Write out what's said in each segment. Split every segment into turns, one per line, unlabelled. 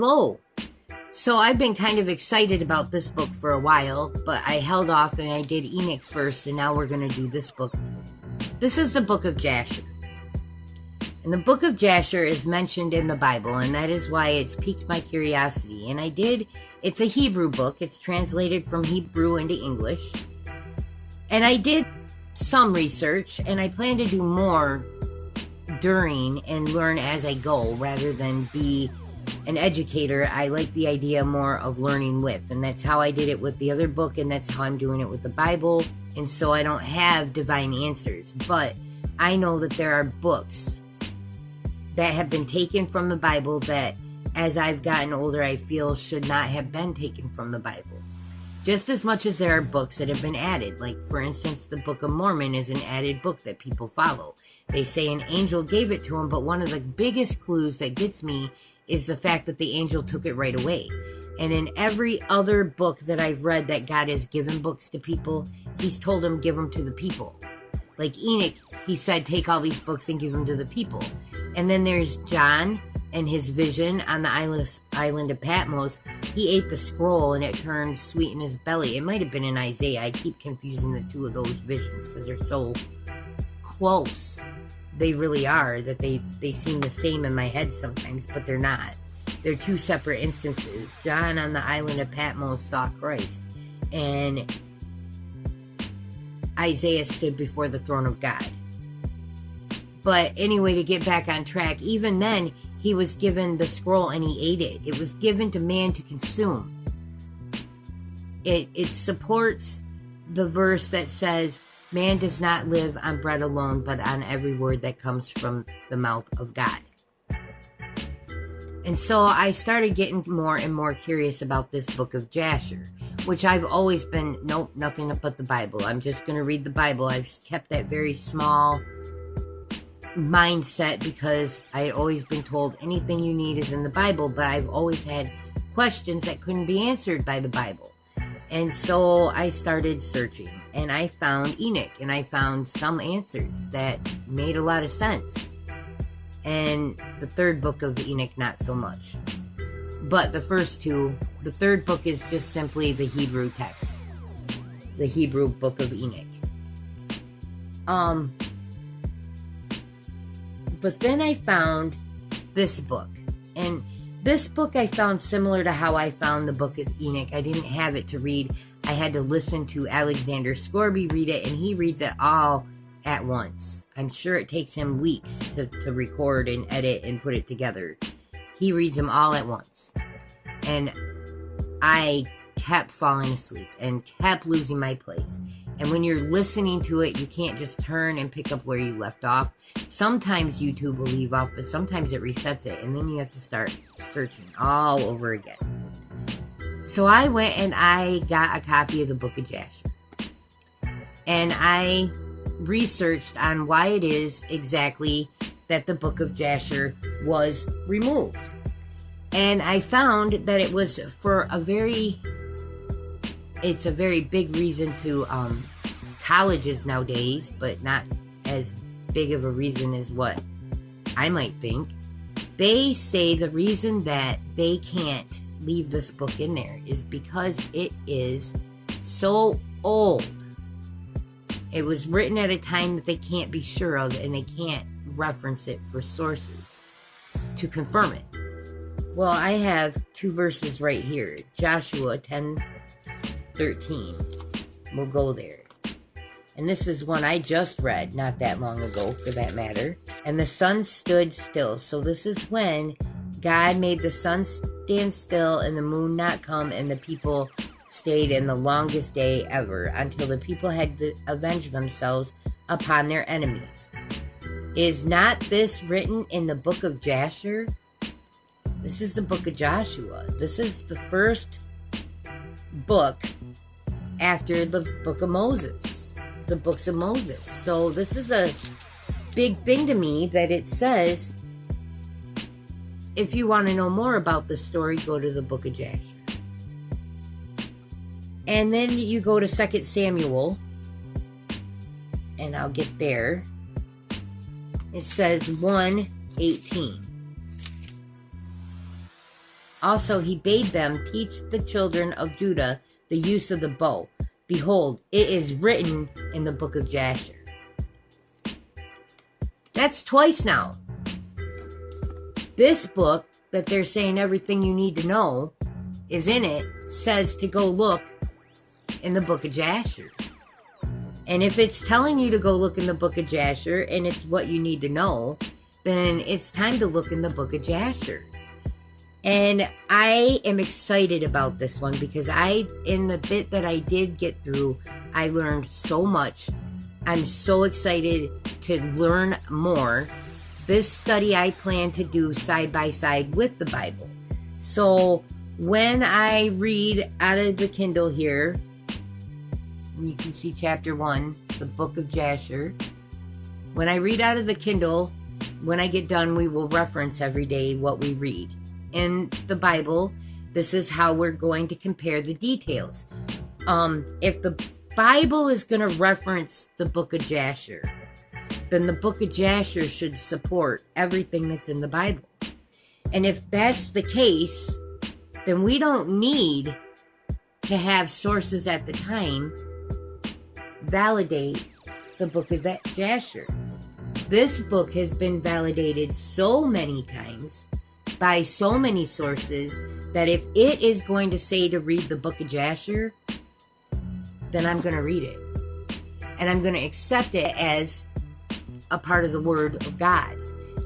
Hello. So I've been kind of excited about this book for a while, but I held off and I did Enoch first, and now we're going to do this book. This is the Book of Jasher. And the Book of Jasher is mentioned in the Bible, and that is why it's piqued my curiosity. And it's a Hebrew book. It's translated from Hebrew into English. And I did some research, and I plan to do more during and learn as I go rather than be an educator. I like the idea more of learning with, and that's how I did it with the other book, and that's how I'm doing it with the Bible. And so I don't have divine answers, but I know that there are books that have been taken from the Bible that, as I've gotten older, I feel should not have been taken from the Bible. Just as much as there are books that have been added. Like, for instance, the Book of Mormon is an added book that people follow. They say an angel gave it to him, but one of the biggest clues that gets me is the fact that the angel took it right away. And in every other book that I've read that God has given books to people, he's told them, give them to the people. Like Enoch, he said, take all these books and give them to the people. And then there's John and his vision on the island of Patmos. He ate the scroll and it turned sweet in his belly. It might have been in Isaiah. I keep confusing the two of those visions because they're so close. They really are, that they seem the same in my head sometimes, but they're not. They're two separate instances. John on the island of Patmos saw Christ, and Isaiah stood before the throne of God. But anyway, to get back on track, even then, he was given the scroll and he ate it. It was given to man to consume. It supports the verse that says, man does not live on bread alone, but on every word that comes from the mouth of God. And so I started getting more and more curious about this Book of Jasher, which I've always been, nope, nothing but the Bible. I'm just going to read the Bible. I've kept that very small mindset because I had always been told anything you need is in the Bible, but I've always had questions that couldn't be answered by the Bible. And so I started searching, and I found Enoch, and I found some answers that made a lot of sense. And the third book of Enoch, not so much. But the first two, the third book is just simply the Hebrew text. The Hebrew book of Enoch. But then I found this book. And this book I found similar to how I found the Book of Enoch. I didn't have it to read. I had to listen to Alexander Scorby read it, and he reads it all at once. I'm sure it takes him weeks to record and edit and put it together. He reads them all at once. And I kept falling asleep and kept losing my place. And when you're listening to it, you can't just turn and pick up where you left off. Sometimes YouTube will leave off, but sometimes it resets it, and then you have to start searching all over again. So I went and I got a copy of the Book of Jasher. And I researched on why it is exactly that the Book of Jasher was removed. And I found that it was for it's a very big reason to colleges nowadays, but not as big of a reason as what I might think. They say the reason that they can't leave this book in there is because it is so old. It was written at a time that they can't be sure of, and they can't reference it for sources to confirm it. Well, I have two verses right here. Joshua 10:13. We'll go there. And this is one I just read not that long ago, for that matter. And the sun stood still. So this is when God made the sun stand still and the moon not come, and the people stayed in the longest day ever, until the people had avenged themselves upon their enemies. Is not this written in the Book of Jasher? This is the Book of Joshua. This is the first book after the Book of Moses, the books of Moses. So this is a big thing to me that it says, if you want to know more about the story, go to the Book of Jasher. And then you go to 2 Samuel, and I'll get there. It says 1:18. Also, he bade them teach the children of Judah the use of the bow. Behold, it is written in the book of Jasher. That's twice now. This book that they're saying everything you need to know is in it says to go look in the book of Jasher. And if it's telling you to go look in the book of Jasher and it's what you need to know, then it's time to look in the book of Jasher. And I am excited about this one because in the bit that I did get through, I learned so much. I'm so excited to learn more. This study I plan to do side by side with the Bible. So when I read out of the Kindle here, you can see chapter 1, the book of Jasher. When I read out of the Kindle, when I get done, we will reference every day what we read. In the Bible, this is how we're going to compare the details. If the Bible is going to reference the book of Jasher, then the book of Jasher should support everything that's in the Bible. And if that's the case, then we don't need to have sources at the time validate the book of Jasher. This book has been validated so many times by so many sources that if it is going to say to read the book of Jasher, then I'm going to read it. And I'm going to accept it as a part of the Word of God.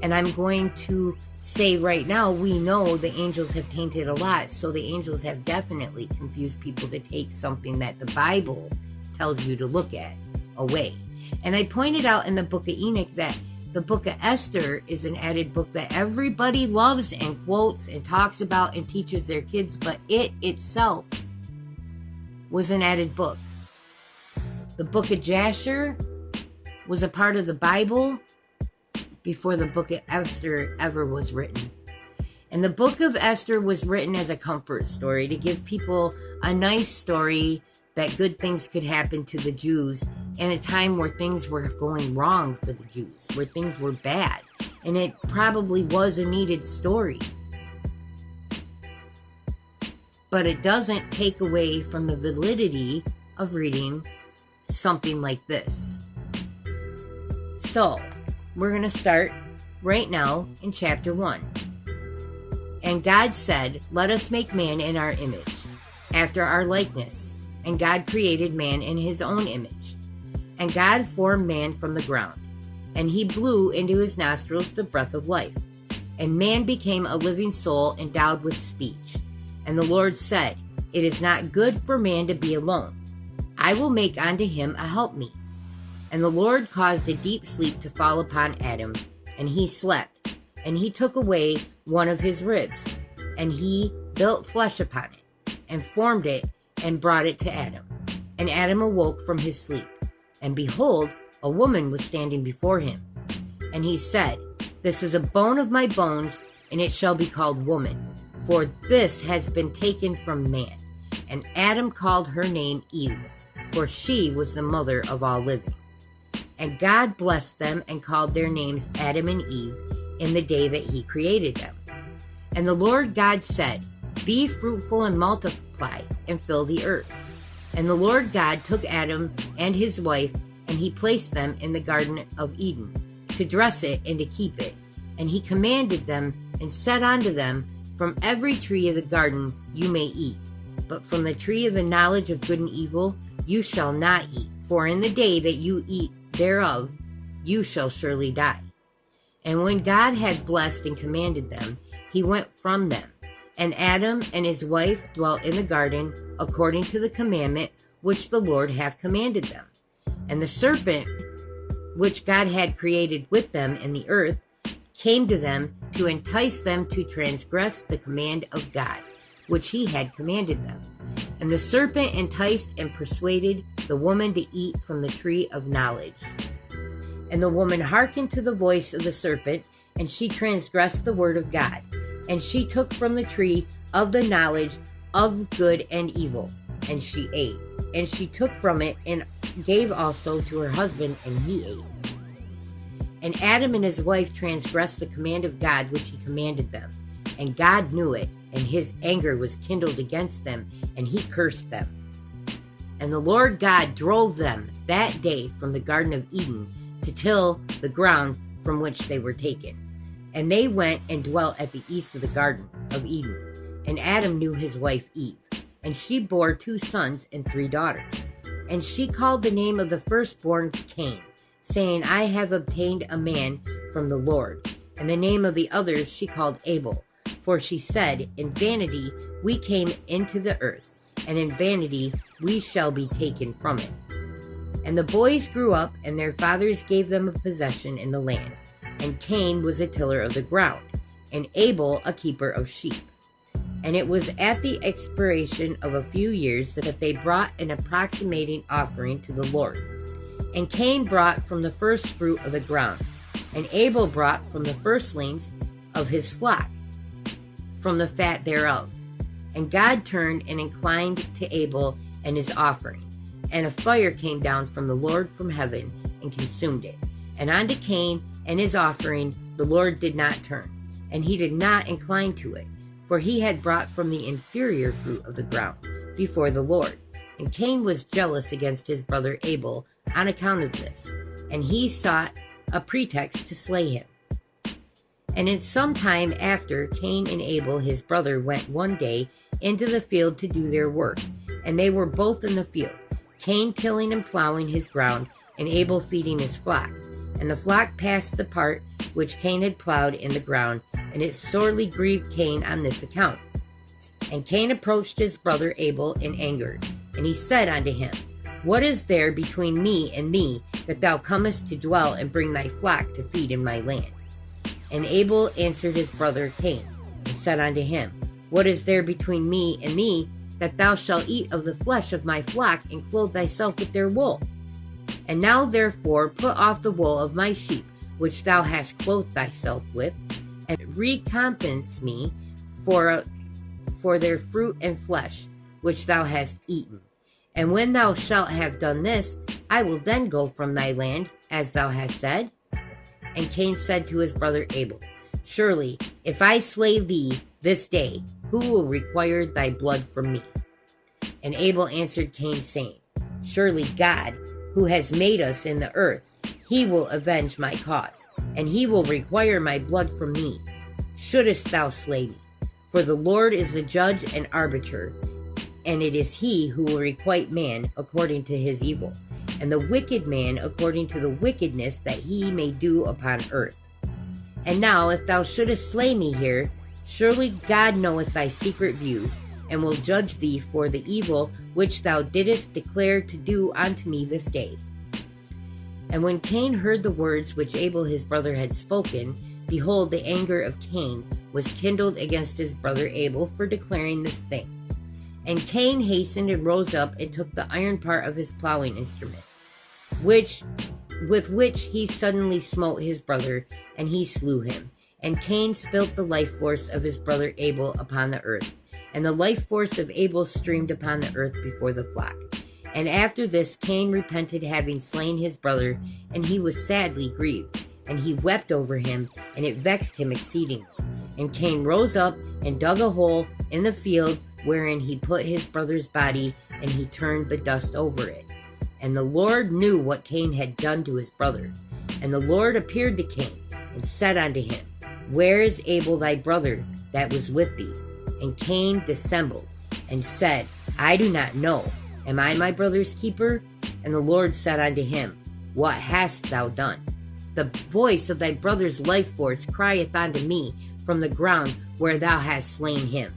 And I'm going to say right now, we know the angels have tainted a lot, so the angels have definitely confused people to take something that the Bible tells you to look at away. And I pointed out in the book of Enoch that the book of Esther is an added book that everybody loves and quotes and talks about and teaches their kids, but it itself was an added book. The book of Jasher was a part of the Bible before the book of Esther ever was written. And the book of Esther was written as a comfort story to give people a nice story that good things could happen to the Jews in a time where things were going wrong for the Jews, where things were bad. And it probably was a needed story. But it doesn't take away from the validity of reading something like this. So, we're going to start right now in chapter 1. And God said, "Let us make man in our image, after our likeness. And God created man in his own image. And God formed man from the ground, and he blew into his nostrils the breath of life. And man became a living soul endowed with speech. And the Lord said, It is not good for man to be alone. I will make unto him a helpmeet. And the Lord caused a deep sleep to fall upon Adam, and he slept. And he took away one of his ribs, and he built flesh upon it, and formed it, and brought it to Adam. And Adam awoke from his sleep, and behold, a woman was standing before him. And he said, This is a bone of my bones, and it shall be called woman, for this has been taken from man. And Adam called her name Eve, for she was the mother of all living. And God blessed them and called their names Adam and Eve in the day that he created them. And the Lord God said, Be fruitful and multiply, and fill the earth. And the Lord God took Adam and his wife, and he placed them in the Garden of Eden, to dress it and to keep it. And he commanded them, and said unto them, From every tree of the garden you may eat, but from the tree of the knowledge of good and evil you shall not eat, for in the day that you eat thereof you shall surely die. And when God had blessed and commanded them, he went from them. And Adam and his wife dwelt in the garden, according to the commandment which the Lord hath commanded them. And the serpent, which God had created with them in the earth, came to them to entice them to transgress the command of God, which he had commanded them. And the serpent enticed and persuaded the woman to eat from the tree of knowledge. And the woman hearkened to the voice of the serpent, and she transgressed the word of God. And she took from the tree of the knowledge of good and evil, and she ate. And she took from it and gave also to her husband, and he ate. And Adam and his wife transgressed the command of God which he commanded them. And God knew it, and his anger was kindled against them, and he cursed them. And the Lord God drove them that day from the Garden of Eden to till the ground from which they were taken. And they went and dwelt at the east of the Garden of Eden. And Adam knew his wife Eve, and she bore 2 sons and 3 daughters. And she called the name of the firstborn Cain, saying, I have obtained a man from the Lord. And the name of the other she called Abel, for she said, in vanity we came into the earth, and in vanity we shall be taken from it. And the boys grew up, and their fathers gave them a possession in the land. And Cain was a tiller of the ground, and Abel a keeper of sheep. And it was at the expiration of a few years that they brought an approximating offering to the Lord. And Cain brought from the first fruit of the ground, and Abel brought from the firstlings of his flock, from the fat thereof. And God turned and inclined to Abel and his offering. And a fire came down from the Lord from heaven and consumed it. And unto Cain and his offering the Lord did not turn, and he did not incline to it, for he had brought from the inferior fruit of the ground before the Lord. And Cain was jealous against his brother Abel on account of this, and he sought a pretext to slay him. And in some time after, Cain and Abel his brother went one day into the field to do their work, and they were both in the field, Cain tilling and plowing his ground, and Abel feeding his flock. And the flock passed the part which Cain had plowed in the ground, and it sorely grieved Cain on this account. And Cain approached his brother Abel in anger, and he said unto him, What is there between me and thee, that thou comest to dwell and bring thy flock to feed in my land? And Abel answered his brother Cain, and said unto him, What is there between me and thee, that thou shalt eat of the flesh of my flock, and clothe thyself with their wool? And now therefore put off the wool of my sheep, which thou hast clothed thyself with, and recompense me for their fruit and flesh, which thou hast eaten. And when thou shalt have done this, I will then go from thy land, as thou hast said. And Cain said to his brother Abel, Surely, if I slay thee this day, who will require thy blood from me? And Abel answered Cain, saying, Surely God, who has made us in the earth, he will avenge my cause, and he will require my blood from me, shouldest thou slay me. For the Lord is the judge and arbiter, and it is he who will requite man according to his evil, and the wicked man according to the wickedness that he may do upon earth. And now, if thou shouldest slay me here, surely God knoweth thy secret views, and will judge thee for the evil which thou didst declare to do unto me this day. And when Cain heard the words which Abel his brother had spoken, behold, the anger of Cain was kindled against his brother Abel for declaring this thing. And Cain hastened and rose up and took the iron part of his plowing instrument, with which he suddenly smote his brother, and he slew him. And Cain spilt the life force of his brother Abel upon the earth, and the life force of Abel streamed upon the earth before the flock. And after this Cain repented having slain his brother, and he was sadly grieved, and he wept over him, and it vexed him exceedingly. And Cain rose up and dug a hole in the field wherein he put his brother's body, and he turned the dust over it. And the Lord knew what Cain had done to his brother. And the Lord appeared to Cain, and said unto him, Where is Abel thy brother that was with thee? And Cain dissembled, and said, I do not know. Am I my brother's keeper? And the Lord said unto him, What hast thou done? The voice of thy brother's life force crieth unto me from the ground where thou hast slain him.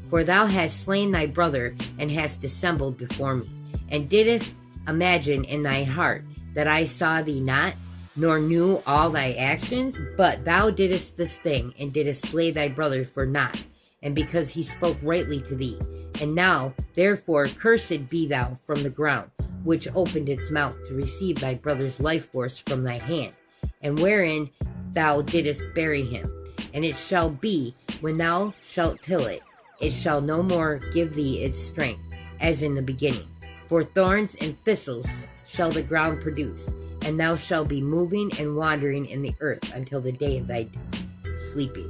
For thou hast slain thy brother, and hast dissembled before me, and didst imagine in thy heart that I saw thee not, nor knew all thy actions? But thou didst this thing, and didst slay thy brother for naught, and because he spoke rightly to thee. And now, therefore, cursed be thou from the ground, which opened its mouth to receive thy brother's life force from thy hand, and wherein thou didst bury him. And it shall be, when thou shalt till it, it shall no more give thee its strength, as in the beginning. For thorns and thistles shall the ground produce, and thou shalt be moving and wandering in the earth until the day of thy sleeping.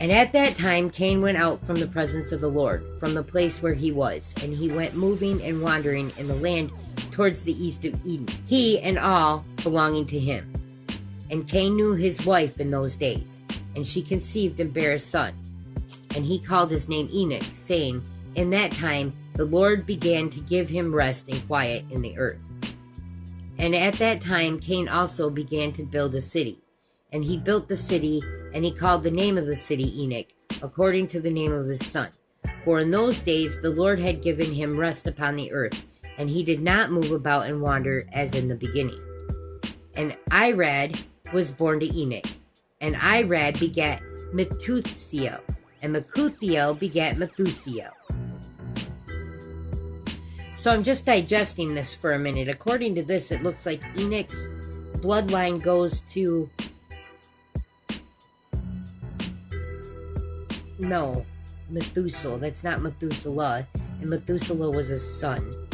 And at that time Cain went out from the presence of the Lord, from the place where he was, and he went moving and wandering in the land towards the east of Eden, he and all belonging to him. And Cain knew his wife in those days, and she conceived and bare a son. And he called his name Enoch, saying, in that time the Lord began to give him rest and quiet in the earth. And at that time Cain also began to build a city. And he built the city, and he called the name of the city Enoch, according to the name of his son. For in those days the Lord had given him rest upon the earth, and he did not move about and wander as in the beginning. And Irad was born to Enoch, and Irad begat Methusiel, and Methusiel begat Methusiel. So I'm just digesting this for a minute. According to this, it looks like Enoch's bloodline goes to... No, Methuselah. That's not Methuselah. And Methuselah was his son.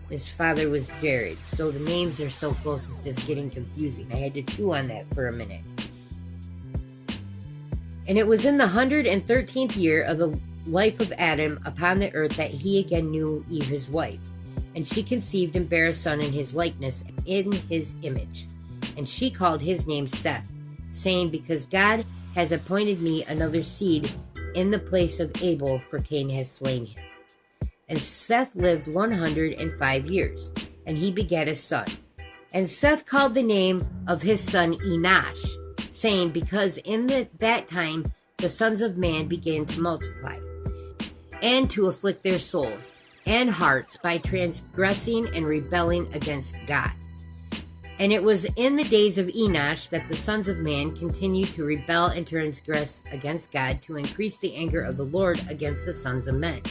His father was Jared. So the names are so close, it's just getting confusing. I had to chew on that for a minute. And it was in the 113th year of the life of Adam upon the earth that he again knew Eve his wife. And she conceived and bare a son in his likeness, in his image. And she called his name Seth, saying, because God has appointed me another seed in the place of Abel, for Cain has slain him. And Seth lived 105 years, and he begat a son. And Seth called the name of his son Enosh, saying, because in that time the sons of man began to multiply, and to afflict their souls and hearts by transgressing and rebelling against God. And it was in the days of Enosh that the sons of man continued to rebel and transgress against God, to increase the anger of the Lord against the sons of men.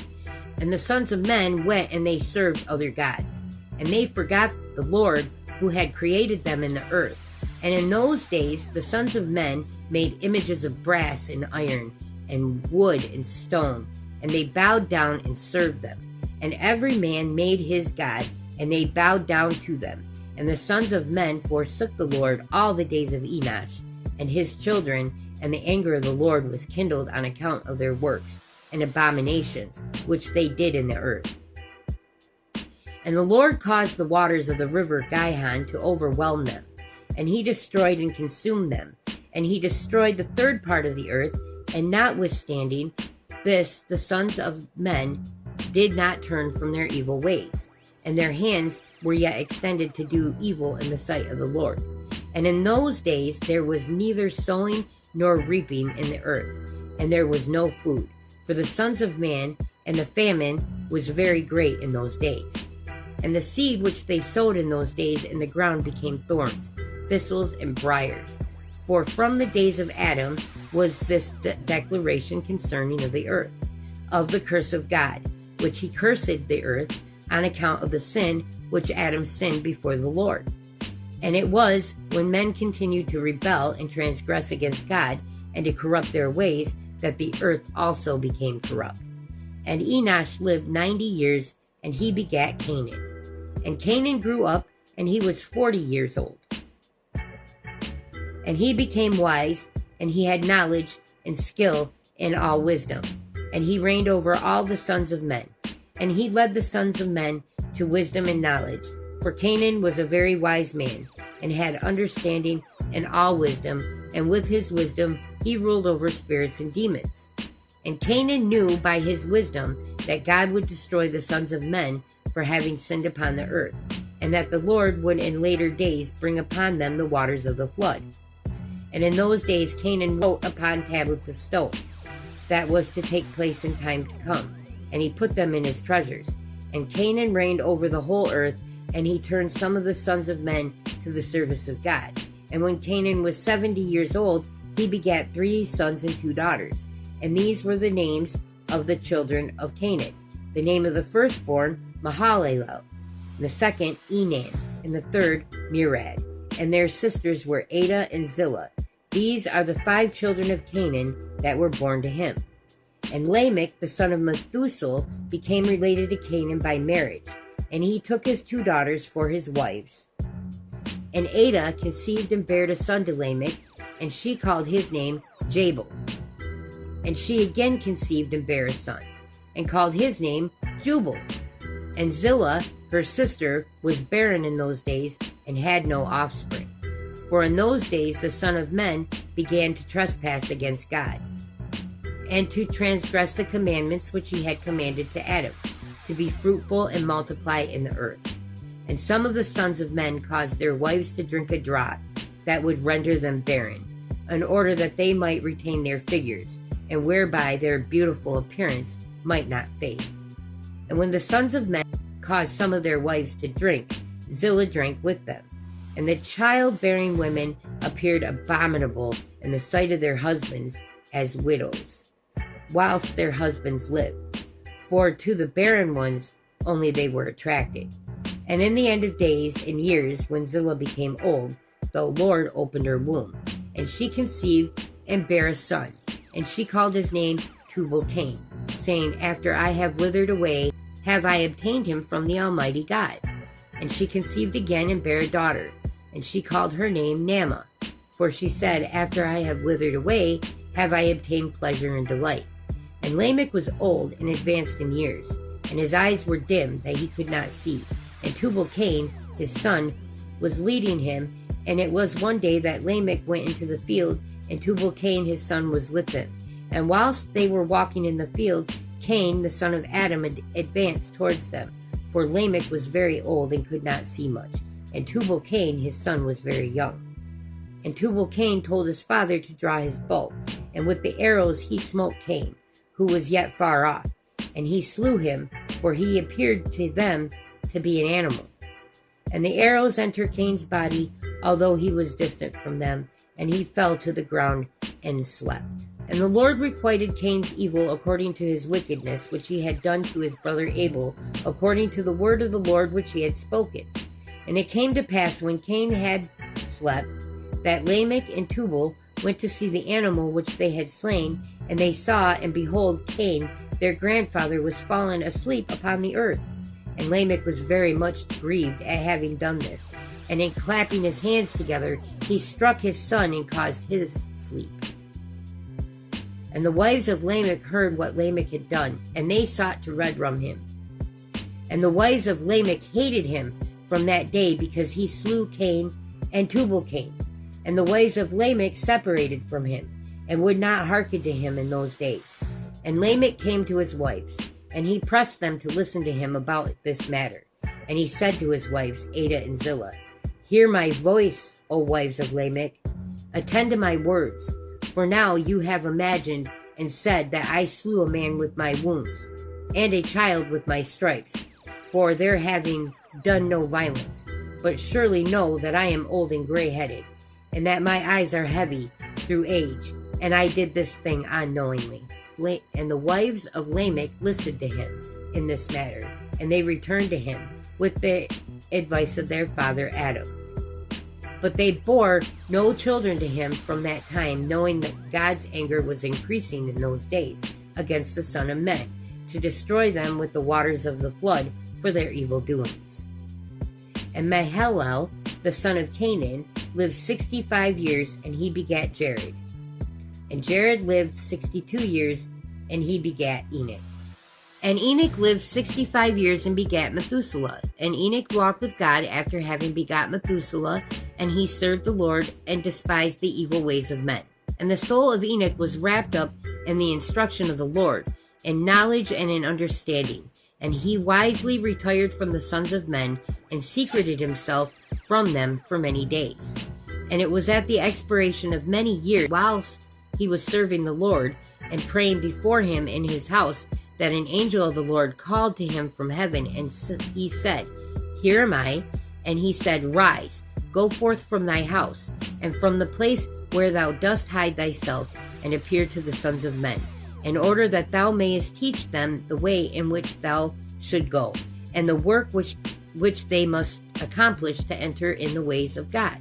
And the sons of men went and they served other gods, and they forgot the Lord who had created them in the earth. And in those days the sons of men made images of brass and iron and wood and stone, and they bowed down and served them. And every man made his god, and they bowed down to them. And the sons of men forsook the Lord all the days of Enosh and his children, and the anger of the Lord was kindled on account of their works and abominations which they did in the earth. And the Lord caused the waters of the river Gihon to overwhelm them, and he destroyed and consumed them. And he destroyed the third part of the earth, and notwithstanding this, the sons of men did not turn from their evil ways, and their hands were yet extended to do evil in the sight of the Lord. And in those days there was neither sowing nor reaping in the earth, and there was no food for the sons of man, and the famine was very great in those days. And the seed which they sowed in those days in the ground became thorns, thistles, and briars. For from the days of Adam was this declaration concerning of the earth, of the curse of God, which he cursed the earth on account of the sin which Adam sinned before the Lord. And it was when men continued to rebel and transgress against God, and to corrupt their ways, that the earth also became corrupt. And Enosh lived 90 years, and he begat Canaan. And Canaan grew up, and he was 40 years old. And he became wise, and he had knowledge and skill in all wisdom. And he reigned over all the sons of men. And he led the sons of men to wisdom and knowledge. For Canaan was a very wise man, and had understanding and all wisdom, and with his wisdom he ruled over spirits and demons. And Canaan knew by his wisdom that God would destroy the sons of men for having sinned upon the earth, and that the Lord would in later days bring upon them the waters of the flood. And in those days Canaan wrote upon tablets of stone. That was to take place in time to come, and he put them in his treasures. And Canaan reigned over the whole earth, and he turned some of the sons of men to the service of God. And when Canaan was 70 years old, he begat 3 sons and 2 daughters. And these were the names of the children of Canaan. The name of the firstborn, Mahalalel, the second, Enan, and the third, Murad. And their sisters were Ada and Zillah. These are the 5 children of Canaan that were born to him. And Lamech, the son of Methuselah, became related to Canaan by marriage, and he took his 2 daughters for his wives. And Ada conceived and bare a son to Lamech, and she called his name Jabal. And she again conceived and bare a son, and called his name Tubal. And Zillah, her sister, was barren in those days, and had no offspring. For in those days the Son of Men began to trespass against God, and to transgress the commandments which he had commanded to Adam, to be fruitful and multiply in the earth. And some of the sons of men caused their wives to drink a draught that would render them barren, in order that they might retain their figures, and whereby their beautiful appearance might not fade. And when the sons of men caused some of their wives to drink, Zillah drank with them. And the childbearing women appeared abominable in the sight of their husbands as widows, whilst their husbands lived. For to the barren ones only they were attracted. And in the end of days and years, when Zillah became old, the Lord opened her womb, and she conceived and bare a son. And she called his name Tubal-Cain, saying, After I have withered away, have I obtained him from the Almighty God. And she conceived again and bare a daughter, and she called her name Naamah. For she said, After I have withered away, have I obtained pleasure and delight. And Lamech was old and advanced in years, and his eyes were dim that he could not see. And Tubal-Cain, his son, was leading him. And it was one day that Lamech went into the field, and Tubal-Cain his son was with him. And whilst they were walking in the field, Cain the son of Adam advanced towards them. For Lamech was very old and could not see much, and Tubal-Cain his son was very young. And Tubal-Cain told his father to draw his bow, and with the arrows he smote Cain, who was yet far off. And he slew him, for he appeared to them to be an animal. And the arrows entered Cain's body, although he was distant from them, and he fell to the ground and slept. And the Lord requited Cain's evil according to his wickedness, which he had done to his brother Abel, according to the word of the Lord which he had spoken. And it came to pass, when Cain had slept, that Lamech and Tubal went to see the animal which they had slain, and they saw, and behold, Cain, their grandfather, was fallen asleep upon the earth. And Lamech was very much grieved at having done this, and in clapping his hands together, he struck his son and caused his sleep. And the wives of Lamech heard what Lamech had done, and they sought to redrum him. And the wives of Lamech hated him from that day, because he slew Cain and Tubal-Cain. And the wives of Lamech separated from him, and would not hearken to him in those days. And Lamech came to his wives, and he pressed them to listen to him about this matter. And he said to his wives, Adah and Zillah, Hear my voice, O wives of Lamech. Attend to my words. For now you have imagined and said that I slew a man with my wounds, and a child with my stripes, for their having done no violence. But surely know that I am old and gray-headed, and that my eyes are heavy through age, and I did this thing unknowingly. And the wives of Lamech listened to him in this matter, and they returned to him with the advice of their father Adam. But they bore no children to him from that time, knowing that God's anger was increasing in those days against the Son of Men, to destroy them with the waters of the flood for their evil doings. And Mahalalel, the son of Canaan, lived 65 years, and he begat Jared. And Jared lived 62 years, and he begat Enoch. And Enoch lived 65 years and begat Methuselah. And Enoch walked with God after having begot Methuselah, and he served the Lord and despised the evil ways of men. And the soul of Enoch was wrapped up in the instruction of the Lord, in knowledge and in understanding. And he wisely retired from the sons of men, and secreted himself from them for many days. And it was at the expiration of many years, whilst he was serving the Lord and praying before him in his house, that an angel of the Lord called to him from heaven, and he said, Here am I. And he said, Rise, go forth from thy house, and from the place where thou dost hide thyself, and appear to the sons of men, in order that thou mayest teach them the way in which thou should go, and the work which they must accomplish to enter in the ways of God.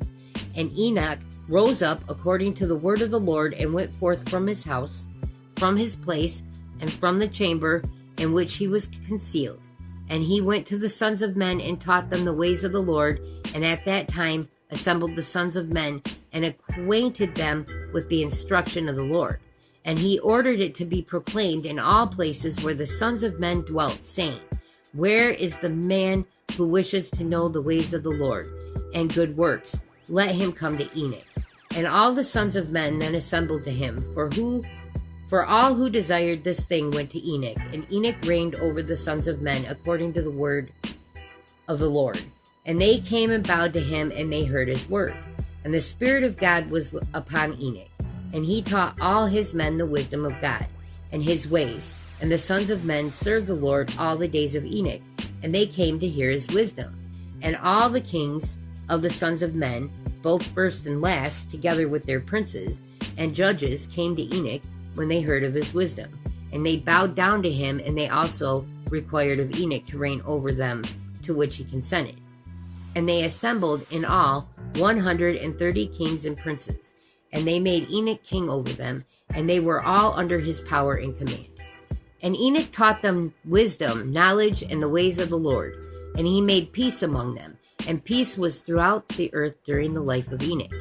And Enoch rose up according to the word of the Lord, and went forth from his house, from his place, and from the chamber in which he was concealed. And he went to the sons of men, and taught them the ways of the Lord, and at that time assembled the sons of men, and acquainted them with the instruction of the Lord. And he ordered it to be proclaimed in all places where the sons of men dwelt, saying, Where is the man who wishes to know the ways of the Lord and good works? Let him come to Enoch. And all the sons of men then assembled to him, for all who desired this thing went to Enoch, and Enoch reigned over the sons of men according to the word of the Lord. And they came and bowed to him, and they heard his word. And the Spirit of God was upon Enoch, and he taught all his men the wisdom of God, and his ways. And the sons of men served the Lord all the days of Enoch, and they came to hear his wisdom. And all the kings of the sons of men, both first and last, together with their princes and judges, came to Enoch when they heard of his wisdom. And they bowed down to him, and they also required of Enoch to reign over them, to which he consented. And they assembled in all 130 kings and princes, and they made Enoch king over them, and they were all under his power and command. And Enoch taught them wisdom, knowledge, and the ways of the Lord, and he made peace among them, and peace was throughout the earth during the life of Enoch.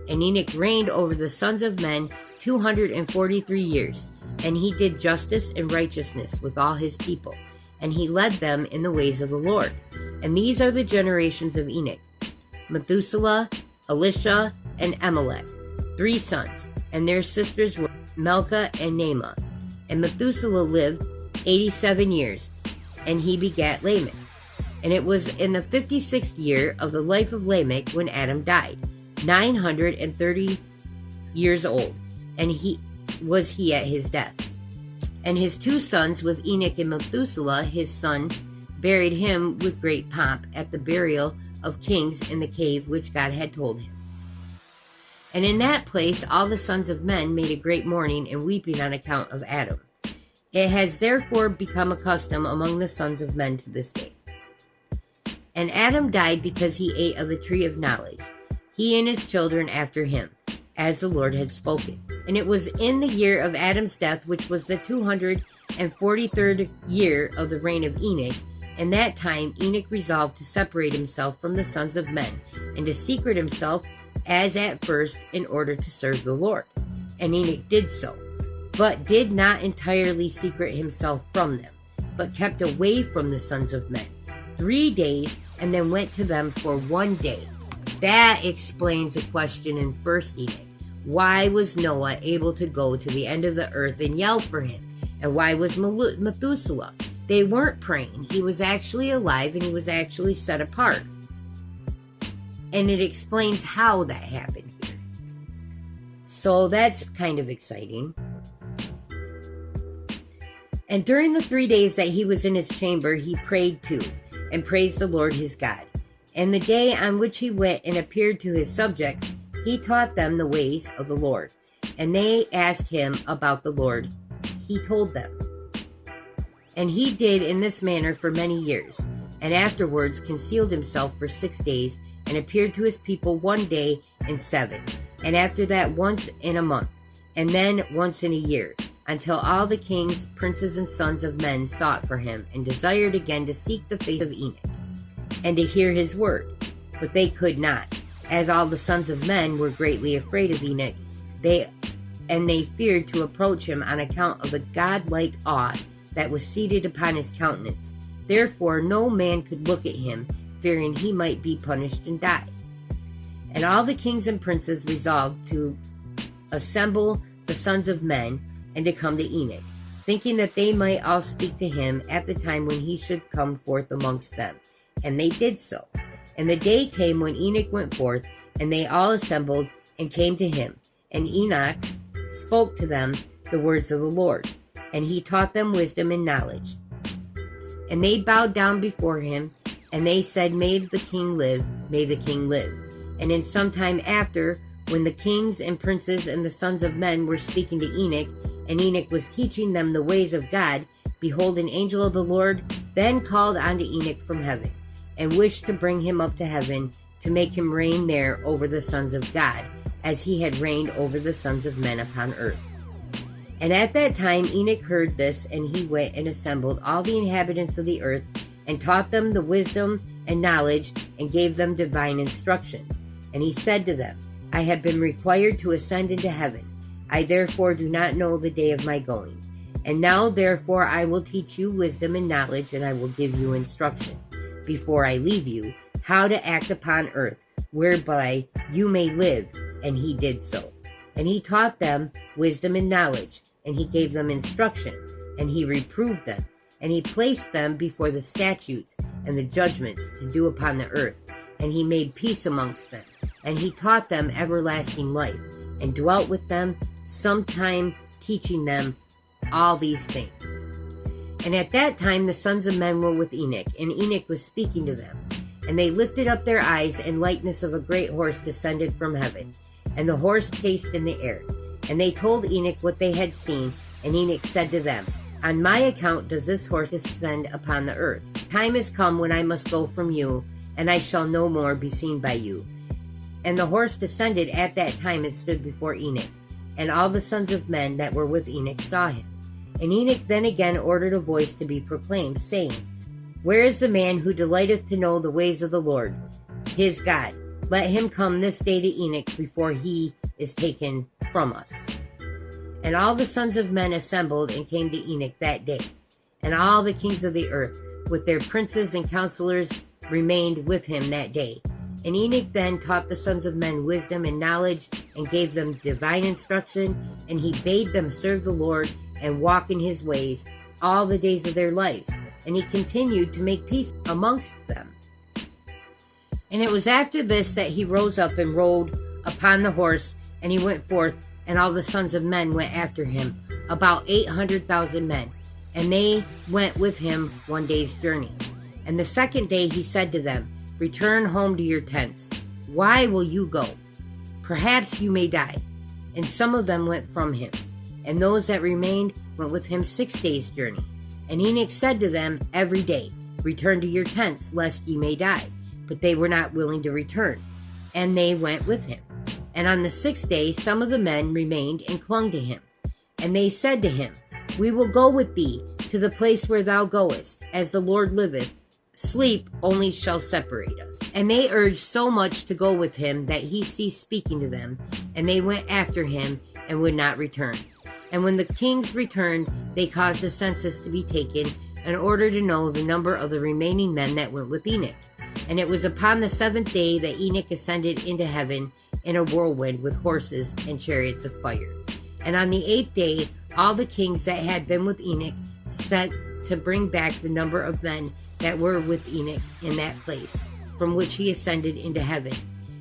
And Enoch reigned over the sons of men 243 years, and he did justice and righteousness with all his people, and he led them in the ways of the Lord. And these are the generations of Enoch: Methuselah, Elisha, and Amalek, 3 sons, and their sisters were Milcah and Naamah. And Methuselah lived 87 years, and he begat Lamech. And it was in the 56th year of the life of Lamech when Adam died, 930 years old, and he at his death. And his 2 sons with Enoch and Methuselah his son buried him with great pomp at the burial of kings in the cave which God had told him. And in that place all the sons of men made a great mourning and weeping on account of Adam. It has therefore become a custom among the sons of men to this day. And Adam died because he ate of the tree of knowledge, he and his children after him, as the Lord had spoken. And it was in the year of Adam's death, which was the 243rd year of the reign of Enoch. In that time Enoch resolved to separate himself from the sons of men, and to secret himself as at first, in order to serve the Lord. And Enoch did so, but did not entirely secret himself from them, but kept away from the sons of men 3 days, and then went to them for 1 day. That explains a question in 1 Enoch. Why was Noah able to go to the end of the earth and yell for him? And why was Methuselah? They weren't praying. He was actually alive, and he was actually set apart. And it explains how that happened here. So that's kind of exciting. And during the 3 days that he was in his chamber, he prayed too, and praised the Lord his God. And the day on which he went and appeared to his subjects, he taught them the ways of the Lord. And they asked him about the Lord. He told them. And he did in this manner for many years, and afterwards concealed himself for 6 days, and appeared to his people 1 day in 7, and after that once in a month, and then once in a year, until all the kings, princes, and sons of men sought for him, and desired again to seek the face of Enoch, and to hear his word. But they could not, as all the sons of men were greatly afraid of Enoch, they feared to approach him on account of the godlike awe that was seated upon his countenance. Therefore no man could look at him, fearing he might be punished and die. And all the kings and princes resolved to assemble the sons of men, and to come to Enoch, thinking that they might all speak to him at the time when he should come forth amongst them. And they did so. And the day came when Enoch went forth, and they all assembled and came to him. And Enoch spoke to them the words of the Lord, and he taught them wisdom and knowledge. And they bowed down before him, and they said, May the king live, may the king live. And in some time after, when the kings and princes and the sons of men were speaking to Enoch, and Enoch was teaching them the ways of God, behold, an angel of the Lord then called unto Enoch from heaven, and wished to bring him up to heaven, to make him reign there over the sons of God, as he had reigned over the sons of men upon earth. And at that time Enoch heard this, and he went and assembled all the inhabitants of the earth, and taught them the wisdom and knowledge, and gave them divine instructions. And he said to them, I have been required to ascend into heaven, I therefore do not know the day of my going. And now therefore I will teach you wisdom and knowledge, and I will give you instruction, before I leave you, how to act upon earth, whereby you may live. And he did so. And he taught them wisdom and knowledge, and he gave them instruction, and he reproved them, and he placed them before the statutes and the judgments to do upon the earth, and he made peace amongst them, and he taught them everlasting life, and dwelt with them sometime, teaching them all these things. And at that time the sons of men were with Enoch, and Enoch was speaking to them. And they lifted up their eyes, and likeness of a great horse descended from heaven, and the horse paced in the air. And they told Enoch what they had seen, and Enoch said to them, On my account does this horse descend upon the earth. Time is come when I must go from you, and I shall no more be seen by you. And the horse descended at that time and stood before Enoch, and all the sons of men that were with Enoch saw him. And Enoch then again ordered a voice to be proclaimed, saying, Where is the man who delighteth to know the ways of the Lord, his God? Let him come this day to Enoch before he is taken from us. And all the sons of men assembled and came to Enoch that day. And all the kings of the earth, with their princes and counselors, remained with him that day. And Enoch then taught the sons of men wisdom and knowledge, and gave them divine instruction, and he bade them serve the Lord and walk in his ways all the days of their lives. And he continued to make peace amongst them. And it was after this that he rose up and rode upon the horse, and he went forth, and all the sons of men went after him, about 800,000 men. And they went with him one day's journey. And the second day he said to them, Return home to your tents. Why will you go? Perhaps you may die. And some of them went from him. And those that remained went with him 6 days' journey. And Enoch said to them every day, Return to your tents, lest ye may die. But they were not willing to return, and they went with him. And on the 6th day some of the men remained and clung to him. And they said to him, We will go with thee to the place where thou goest, as the Lord liveth. Sleep only shall separate us. And they urged so much to go with him that he ceased speaking to them, and they went after him and would not return. And when the kings returned, they caused a census to be taken, in order to know the number of the remaining men that went with Enoch. And it was upon the 7th day that Enoch ascended into heaven in a whirlwind with horses and chariots of fire. And on the 8th day, all the kings that had been with Enoch sent to bring back the number of men that were with Enoch in that place, from which he ascended into heaven.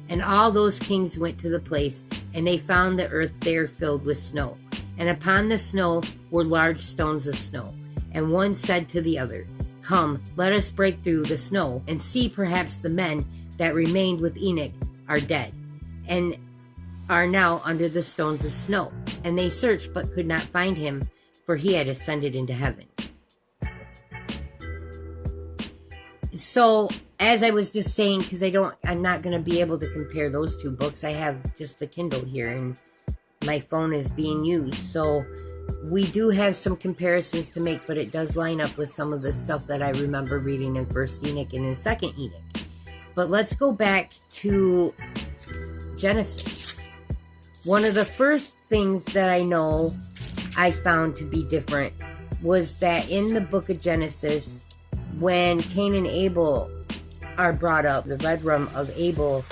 And all those kings went to the place, and they found the earth there filled with snow. And upon the snow were large stones of snow. And one said to the other, Come, let us break through the snow, and see perhaps the men that remained with Enoch are dead, and are now under the stones of snow. And they searched, but could not find him, for he had ascended into heaven. So, as I was just saying, because I'm not going to be able to compare those two books. I have just the Kindle here, and my phone is being used. So, we do have some comparisons to make, but it does line up with some of the stuff that I remember reading in 1st Enoch and in 2nd Enoch. But let's go back to Genesis. One of the first things that I know I found to be different was that in the book of Genesis, when Cain and Abel are brought up, the red rum of Abel,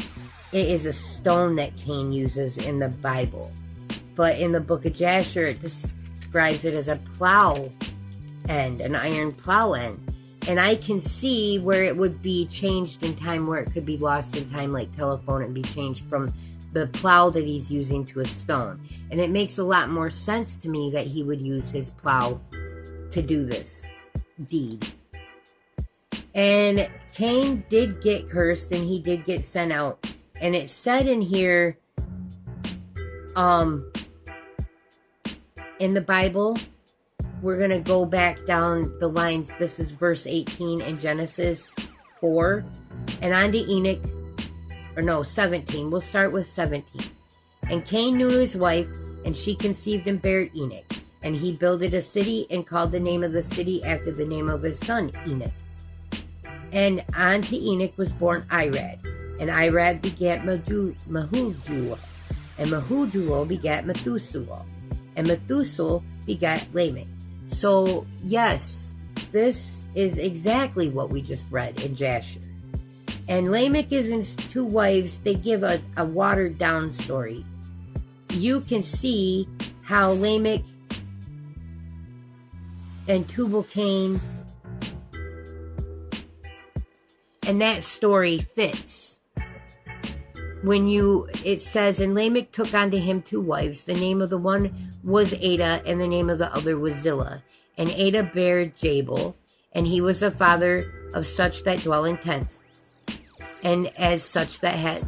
it is a stone that Cain uses in the Bible. But in the book of Jasher, it describes it as a plow end, an iron plow end. And I can see where it would be changed in time, where it could be lost in time, like telephone, and be changed from the plow that he's using to a stone. And it makes a lot more sense to me that he would use his plow to do this deed. And Cain did get cursed, and he did get sent out. And it said in here, in the Bible, we're going to go back down the lines. This is verse 18 in Genesis 4. And on to Enoch, 17. We'll start with 17. And Cain knew his wife, and she conceived and bare Enoch. And he builded a city, and called the name of the city after the name of his son, Enoch. And unto Enoch was born Irad. And Irad begat Mahujael. And Mehujael begat Methuselah, and Methuselah begat Lamech. So, yes, this is exactly what we just read in Jasher. And Lamech is his 2 wives. They give a watered down story. You can see how Lamech and Tubal Cain and that story fits. It says, and Lamech took unto him 2 wives. The name of the one was Ada, and the name of the other was Zillah. And Ada bare Jabal, and he was the father of such that dwell in tents, and as such that have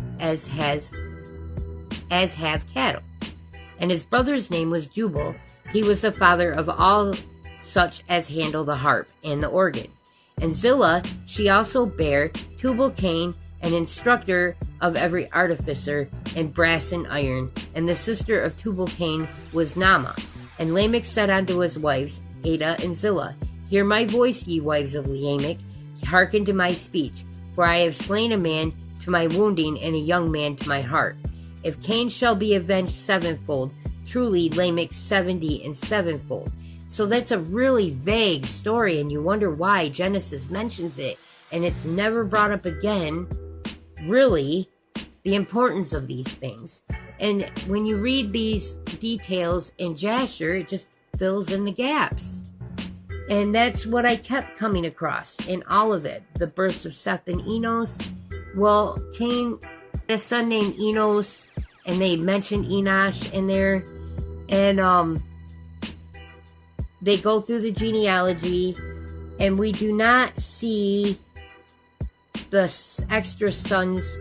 cattle. And his brother's name was Tubal. He was the father of all such as handle the harp and the organ. And Zillah, she also bare Tubal Cain, an instructor of every artificer in brass and iron. And the sister of Tubal Cain was Naamah. And Lamech said unto his wives, Ada and Zillah, hear my voice, ye wives of Lamech, hearken to my speech. For I have slain a man to my wounding, and a young man to my heart. If Cain shall be avenged 7-fold, truly Lamech 70 and 7-fold. So that's a really vague story, and you wonder why Genesis mentions it, and it's never brought up again, really, the importance of these things. And when you read these details in Jasher, it just fills in the gaps. And that's what I kept coming across in all of it. The births of Seth and Enosh. Well, Cain had a son named Enosh, and they mentioned Enosh in there. And they go through the genealogy, and we do not see the extra sons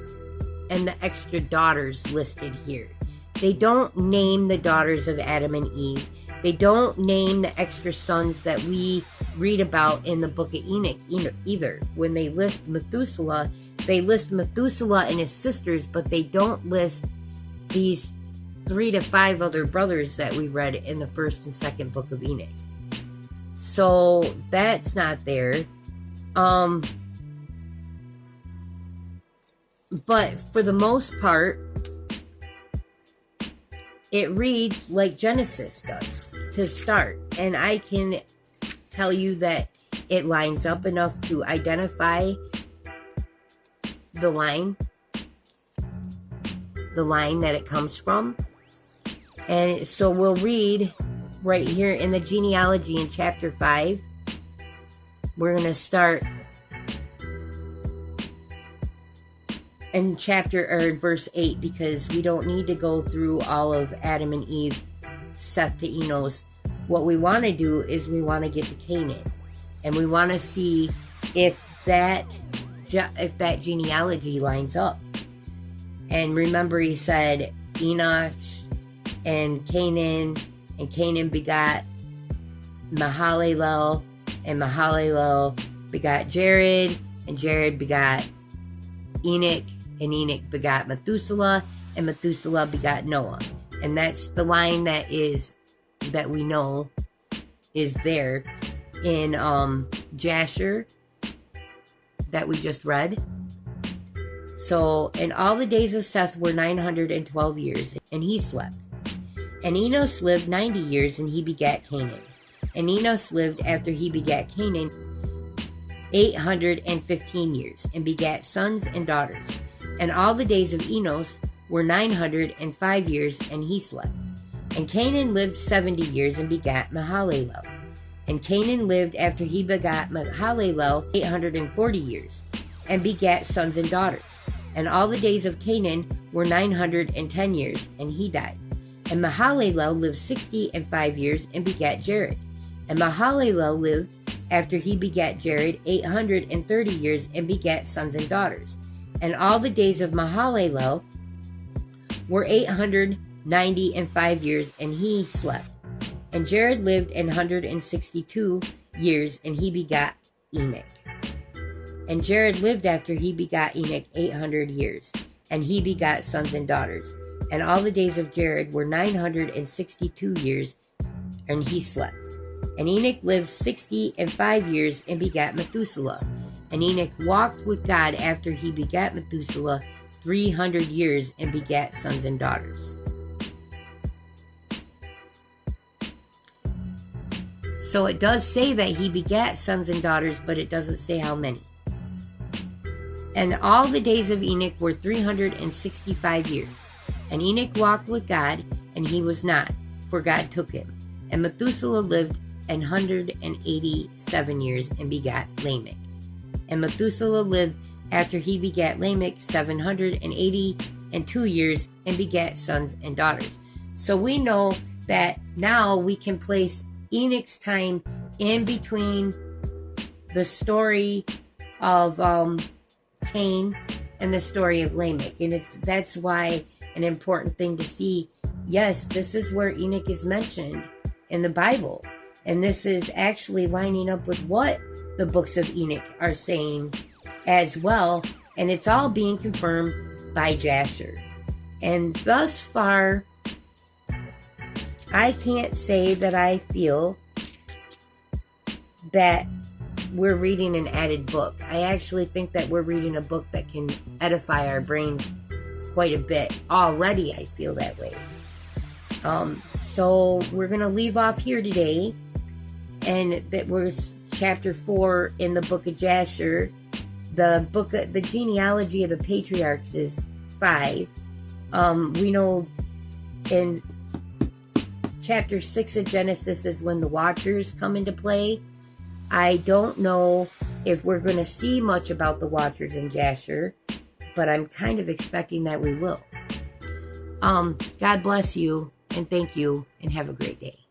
and the extra daughters listed here. They don't name the daughters of Adam and Eve. They don't name the extra sons that we read about in the book of Enoch either. When they list Methuselah, they list Methuselah and his sisters, but they don't list these 3 to 5 other brothers that we read in the 1st and 2nd book of Enoch. So that's not there. But for the most part, it reads like Genesis does to start. And I can tell you that it lines up enough to identify the line that it comes from. And so we'll read right here in the genealogy in chapter 5. We're going to start in verse 8, because we don't need to go through all of Adam and Eve, Seth to Enosh. What we want to do is we want to get to Canaan, and we want to see if that genealogy lines up. And remember, he said Enosh and Canaan begot Mahalalel, and Mahalalel begot Jared, and Jared begot Enoch, and Enoch begot Methuselah, and Methuselah begot Noah. And that's the line that we know is there in Jasher that we just read. So, and all the days of Seth were 912 years, and he slept. And Enosh lived 90 years, and he begat Canaan. And Enosh lived after he begat Canaan 815 years, and begat sons and daughters. And all the days of Enosh were 905 years, and he slept. And Canaan lived 70 years, and begat Mahalalel. And Canaan lived after he begat Mahalalel 840 years, and begat sons and daughters. And all the days of Canaan were 910 years, and he died. And Mahalalel lived 65 years, and begat Jared. And Mahalalel lived after he begat Jared 830 years, and begat sons and daughters. And all the days of Mahalalel were 895 years, and he slept. And Jared lived 162 years, and he begat Enoch. And Jared lived after he begat Enoch 800 years, and he begat sons and daughters. And all the days of Jared were 962 years, and he slept. And Enoch lived 65 years, and begat Methuselah. And Enoch walked with God after he begat Methuselah 300 years, and begat sons and daughters. So it does say that he begat sons and daughters, but it doesn't say how many. And all the days of Enoch were 365 years. And Enoch walked with God, and he was not, for God took him. And Methuselah lived 187 years and begat Lamech. And Methuselah lived after he begat Lamech 782 years and begat sons and daughters. So we know that now we can place Enoch's time in between the story of Cain and the story of Lamech. And that's why an important thing to see. Yes, this is where Enoch is mentioned in the Bible. And this is actually lining up with what the books of Enoch are saying as well. And it's all being confirmed by Jasher. And thus far, I can't say that I feel that we're reading an added book. I actually think that we're reading a book that can edify our brains quite a bit. Already I feel that way. So we're going to leave off here today. And that was chapter 4 in the Book of Jasher. The genealogy of the patriarchs is 5. We know in chapter 6 of Genesis is when the Watchers come into play. I don't know if we're going to see much about the Watchers in Jasher, but I'm kind of expecting that we will. God bless you, and thank you, and have a great day.